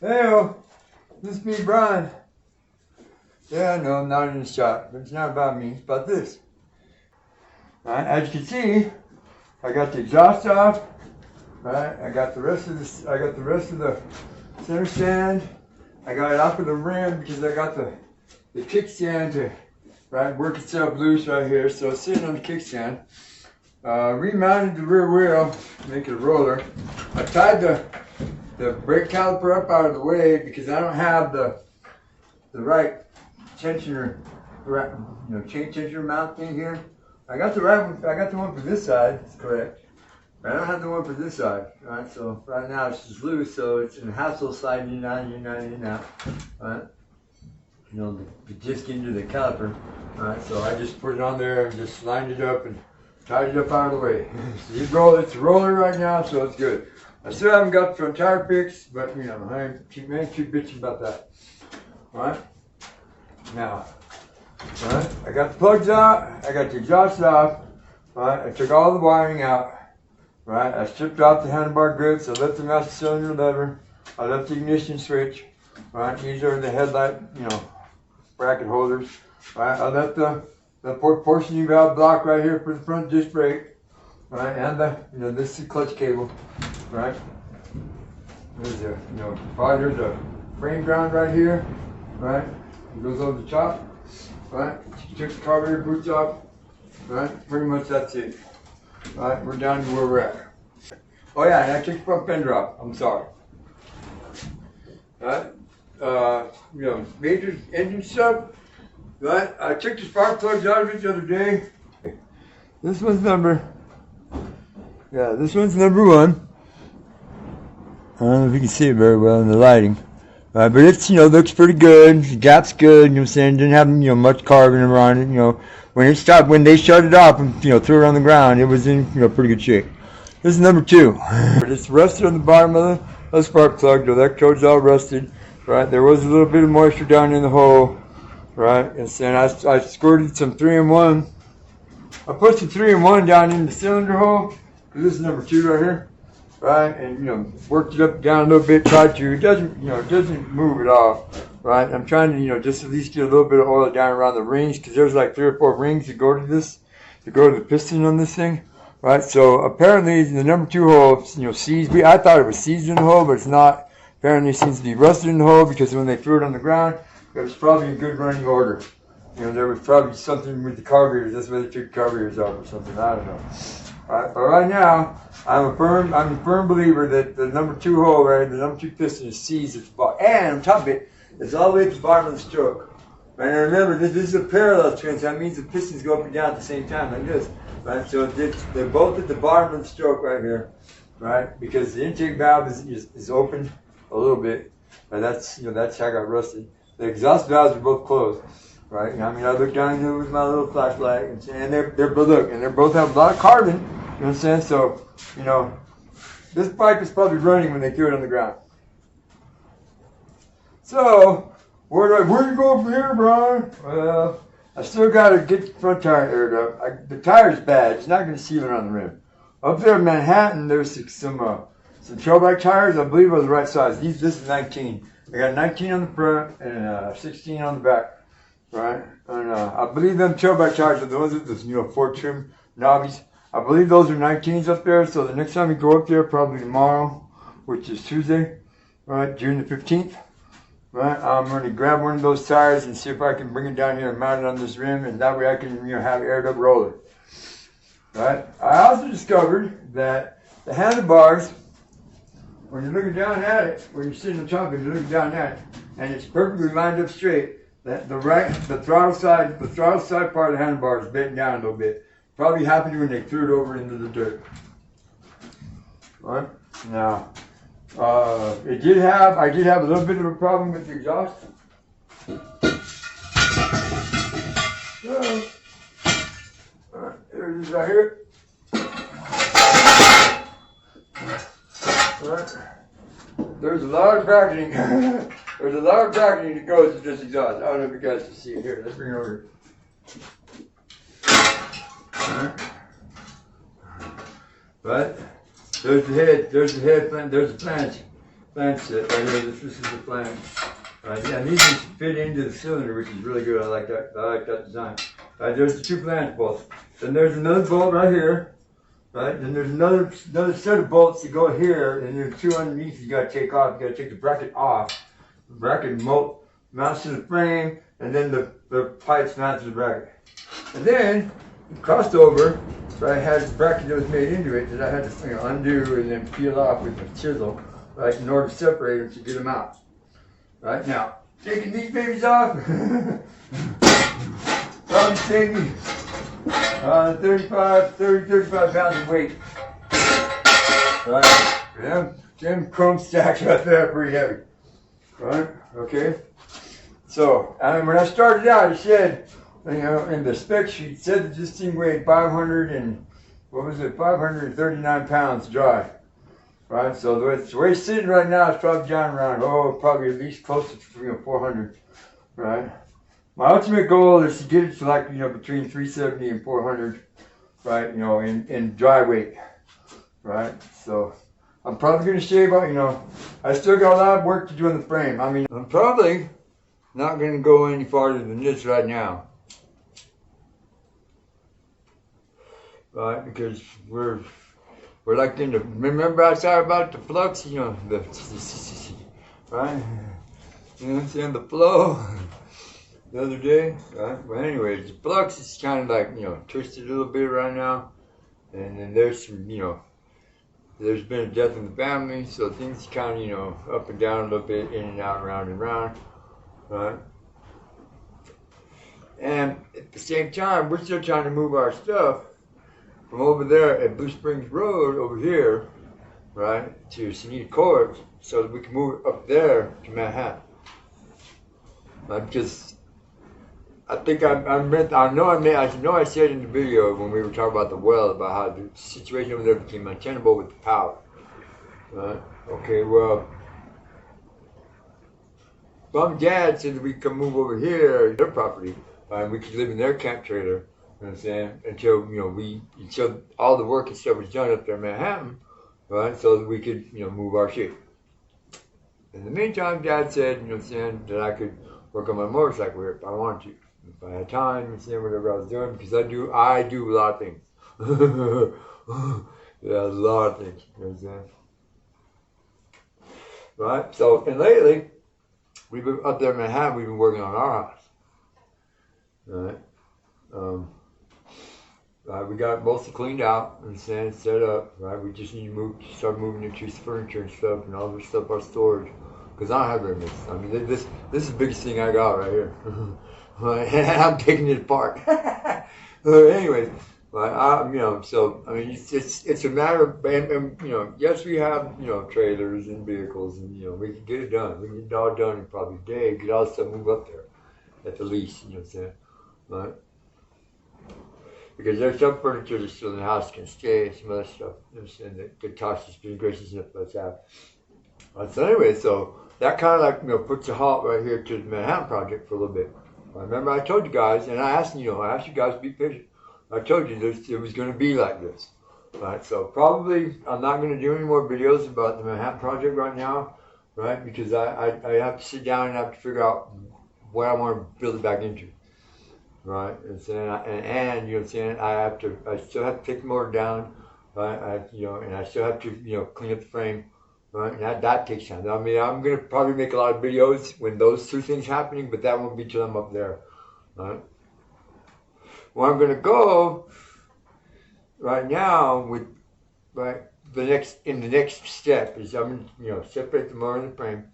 Hey, this is me, Brian. Yeah, no, I'm not in the shop, but it's not about me, it's about this. Right, as you can see, I got the exhaust off. Right, I got the rest of this. I got the rest of the center stand. I got it off of the rim because I got the kickstand to work itself loose right here. So it's sitting on the kickstand. Remounted the rear wheel, make it a roller. I tied the brake caliper up out of the way because I don't have the right tensioner, chain tensioner mount thing here. I got the right one. I got the one for this side. It's correct. But I don't have the one for this side. Right. So right now it's just loose, so it's in hassle sliding in and out. Right. The disc into the caliper. Right. So I just put it on there and just lined it up and tied it up out of the way. It's a roller right now, so it's good. I still haven't got the front tire fixed, but I ain't too bitching about that. Alright? Now, I got the plugs out, I got the exhaust off, I took all the wiring out, I stripped off the handlebar grips, I left the master cylinder lever, I left the ignition switch, these are the headlight, bracket holders, I left the portioning valve block right here for the front disc brake, and this is the clutch cable, There's a frame ground right here, It goes over the top, Took the carburetor boots off, Pretty much that's it. We're down to where we're at. Oh yeah, and I took the front fender off. I'm sorry. Major engine stuff. I took the spark plugs out of it the other day. This one's number 1. I don't know if you can see it very well in the lighting. But it's, looks pretty good. The gap's good, you know what I'm saying? Didn't have, much carving around it, When they shut it off and, threw it on the ground, it was in, pretty good shape. This is number 2. It's rusted on the bottom of the spark plug. The electrode's all rusted, There was a little bit of moisture down in the hole, And then I squirted some 3-in-1. I put some 3-in-1 down in the cylinder hole, because this is number 2 right here. And worked it up down a little bit, tried to. It doesn't move at all. I'm trying to, just at least get a little bit of oil down around the rings, because there's like 3 or 4 rings that go to the piston on this thing. So apparently the number 2 hole, seized. I thought it was seized in the hole, but it's not. Apparently it seems to be rusted in the hole, because when they threw it on the ground, it was probably a good running order. There was probably something with the carburetors. That's why they took the carburetors off or something. I don't know. But right now, I'm a firm believer that the number 2 hole, the number 2 piston is seized at the bottom. And on top of it, it's all the way at the bottom of the stroke. And remember, this is a parallel trans. That means the pistons go up and down at the same time, like this. So they're both at the bottom of the stroke right here, Because the intake valve is open a little bit. And that's how I got rusted. The exhaust valves are both closed. I look down here with my little flashlight, and they both have a lot of carbon. You know what I'm saying? So, this bike was probably running when they threw it on the ground. So, where do you go from here, Brian? Well, I still got to get the front tire aired up. The tire's bad. It's not going to seal it on the rim. Up there in Manhattan, there's some trailbike tires. I believe are the right size. This is 19. I got 19 on the front and 16 on the back. And I believe them tailback tires are the ones with the Ford trim knobbies. I believe those are 19s up there. So the next time we go up there, probably tomorrow, which is Tuesday, June the 15th, I'm going to grab one of those tires and see if I can bring it down here and mount it on this rim, and that way I can have aired up roller. I also discovered that the handlebars, when you're looking down at it, when you're sitting on top of it, you're looking down at it, and it's perfectly lined up straight. That the throttle side part of the handlebar is bent down a little bit. Probably happened when they threw it over into the dirt. Now, I did have a little bit of a problem with the exhaust. So, there it is right here. There's a lot of bracketing. There's a lot of bracketing that goes with this exhaust. I don't know if you guys can see it here. Let's bring it over. But there's the head, there's the flange. flange set right here. This is the flange. Yeah, and these just fit into the cylinder, which is really good. I like that. I like that design. There's the 2 flange bolts. Then there's another bolt right here. Right. Then there's another set of bolts that go here, and there's 2 underneath. You got to take off. You got to take the bracket off. The bracket mounts to the frame, and then the pipes mount to the bracket. And then crossed over. So I had a bracket that was made into it that I had to undo and then peel off with a chisel, right, in order to separate them to get them out. Right now, taking these babies off, probably saved me 35 pounds of weight. Right, them chrome stacks right there are pretty heavy. Right, okay. So, when I started out, it said, in the spec sheet, said that this thing weighed 539 pounds dry. Right, so the way it's sitting right now is probably down around, probably at least close to 400. Right. My ultimate goal is to get it to like, between 370 and 400, right, in dry weight. Right, so I'm probably going to shave out, I still got a lot of work to do on the frame. I mean, I'm probably not going to go any farther than this right now. Right, because we're like in the, remember I talked about the flux, right? And the flow the other day, right? But anyways, the flux is kind of like, twisted a little bit right now. And then there's some, there's been a death in the family, so things kind of, up and down a little bit, in and out, round and round, right? And at the same time, we're still trying to move our stuff from over there at Blue Springs Road over here, right, to Sonita Court, so that we can move it up there to Manhattan. Because I think I said in the video when we were talking about the well, about how the situation over there became untenable with the power. Right? Okay, well, Mom and Dad said that we could move over here, their property, and we could live in their camp trailer. You know what I'm saying? Until until all the work and stuff was done up there in Manhattan, right? So that we could move our shit. In the meantime, Dad said, that I could work on my motorcycle here if I wanted to, if I had time, whatever I was doing, because I do a lot of things. Yeah, a lot of things. You know what I'm saying? Right. So, and lately, we've been up there in Manhattan. We've been working on our house. Right. We got mostly cleaned out and set up. Right, we just need to start moving into furniture and stuff, and all this stuff our storage, because I don't have very much. I mean, this is the biggest thing I got right here. Right, and I'm taking it apart. Anyways, so I mean, it's a matter of, and yes, we have trailers and vehicles, and we can get it done. We can get it all done in probably a day. Get all the stuff moved up there, at the least. You know what I'm saying, right? Because there's some furniture that's still in the house can stay, and some other stuff, and the Tosh has been gracious enough to let us have. So anyway, so that kind of like puts a halt right here to the Manhattan project for a little bit. I remember I told you guys, and I asked you guys to be patient. I told you it was going to be like this, right? So probably I'm not going to do any more videos about the Manhattan project right now, right? Because I have to sit down and have to figure out what I want to build it back into. Right, and I still have to take the motor down, right? And I still have to, clean up the frame, right? And that takes time. I mean, I'm gonna probably make a lot of videos when those two things happening, but that won't be till I'm up there, right? Where I'm gonna go right now with, the next step is I'm gonna, separate the motor and the frame,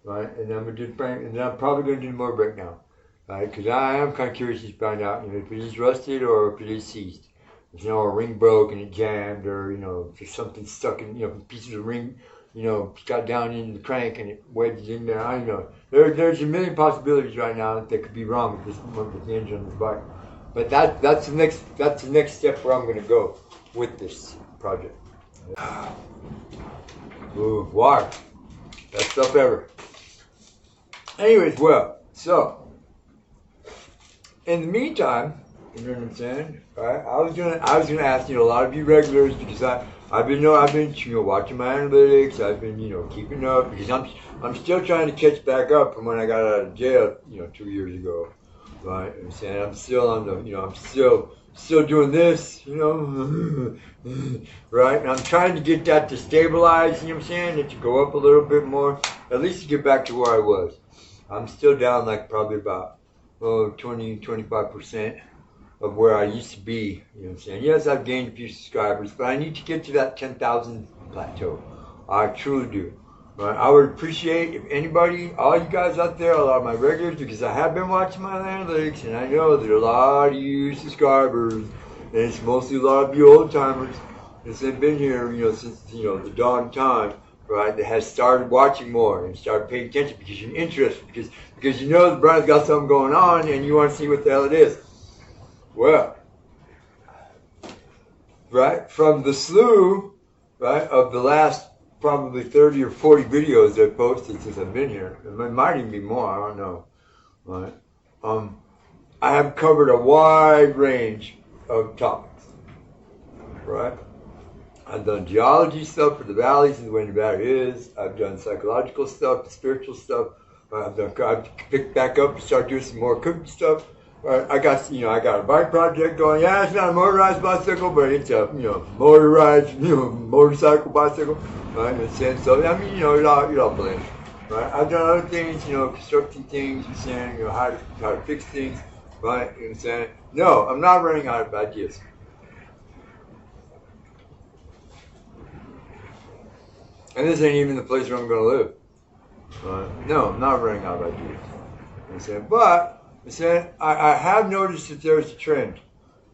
right? And then I'm gonna do the frame, and then I'm probably gonna do the motor breakdown. Because I am kind of curious to find out, if it is rusted or if it is seized. If, a ring broke and it jammed, or, if there's something stuck in, pieces of ring, got down into the crank and it wedged in there. I don't know. There's a million possibilities right now that could be wrong with the engine on this bike. But that's the next step where I'm going to go with this project. Ooh, water. Best stuff ever. Anyways, so. In the meantime, You know what I'm saying? Right? I was gonna ask, a lot of you regulars, because I've been watching my analytics. I've been, keeping up, because I'm still trying to catch back up from when I got out of jail, 2 years ago. Right? I'm saying I'm still on the, I'm still doing this, right? And I'm trying to get that to stabilize, what I'm saying? That to go up a little bit more, at least to get back to where I was. I'm still down like probably about 20-25% of where I used to be, what I'm saying? Yes, I've gained a few subscribers, but I need to get to that 10,000 plateau. I truly do. Right? I would appreciate if anybody, all you guys out there, a lot of my regulars, because I have been watching my analytics, and I know that a lot of you subscribers, and it's mostly a lot of you old timers, that have been here, since the dawn of time, right? That has started watching more and started paying attention because you're interested, because the brother's got something going on, and you want to see what the hell it is. Well, right, from the slew, right, of the last probably 30 or 40 videos I've posted since I've been here, it might even be more, I don't know, right, I have covered a wide range of topics, right? I've done geology stuff for the valleys and the way Nevada is. I've done psychological stuff, spiritual stuff. I've picked back up and start doing some more cooking stuff. I got a bike project going. Yeah, it's not a motorized bicycle, but it's a motorized motorcycle bicycle. Right? And so I mean, it all blends. Right? I've done other things, constructing things. I'm saying, how to fix things. Right? I'm saying, no, I'm not running out of ideas. And this ain't even the place where I'm going to live. Right? No, I'm not running out of ideas. I'm saying, but I have noticed that there's a trend.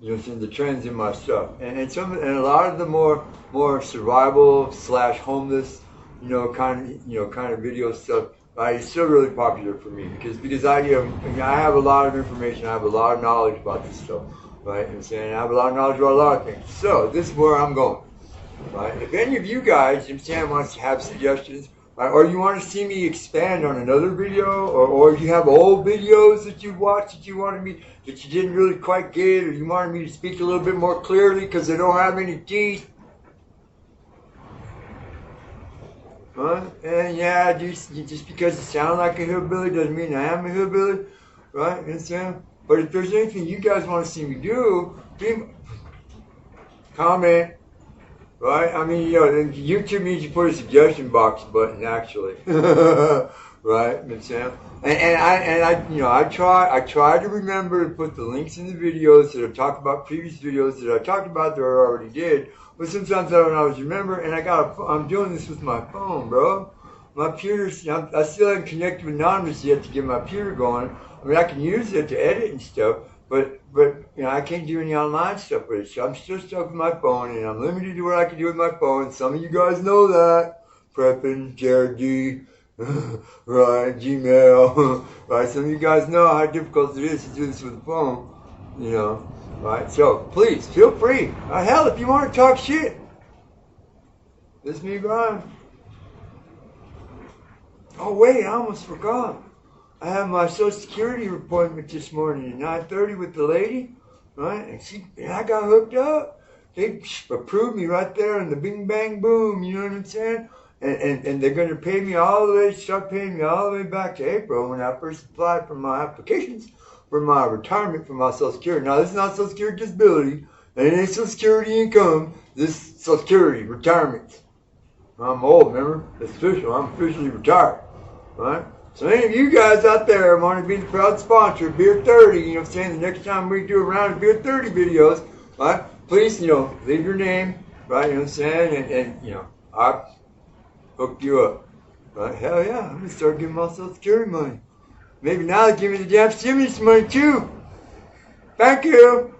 The trends in my stuff, and a lot of the more survival / homeless, kind of video stuff. It's still really popular for me because I have a lot of information. I have a lot of knowledge about this stuff, right? And saying I have a lot of knowledge about a lot of things. So this is where I'm going, right? If any of you guys, wants to have suggestions. Right, or you want to see me expand on another video, or you have old videos that you watched that you didn't really quite get, or you wanted me to speak a little bit more clearly because they don't have any teeth. And yeah, just because it sounds like a hillbilly doesn't mean I am a hillbilly, right? You understand? But if there's anything you guys want to see me do, comment. Right? I mean, YouTube means you put a suggestion box button, actually. Right? I try to remember to put the links in the videos that I talked about, previous videos that I talked about that I already did. But sometimes I don't always remember, and I'm doing this with my phone, bro. My computer, I still haven't connected with Anonymous yet to get my computer going. I mean, I can use it to edit and stuff, but I can't do any online stuff with it. So I'm still stuck with my phone, and I'm limited to what I can do with my phone. Some of you guys know that. Prepping, Jared D, right, Gmail, right. Some of you guys know how difficult it is to do this with the phone, right. So please feel free. Hell, if you want to talk shit, this is me, Brian. Oh wait, I almost forgot. I have my Social Security appointment this morning at 9:30 with the lady, right? And I got hooked up. They approved me right there in the bing bang boom, you know what I'm saying? And they're going to start paying me all the way back to April when I first applied for my applications for my retirement for my Social Security. Now, this is not Social Security disability. It ain't Social Security income. This is Social Security retirement. I'm old, remember? It's official. I'm officially retired, right? So any of you guys out there want to be the proud sponsor of Beer 30, the next time we do a round of Beer 30 videos, right, please, leave your name, right, and I'll hook you up, right, hell yeah, I'm going to start giving my Social Security money. Maybe now they give me the damn stimulus money too. Thank you.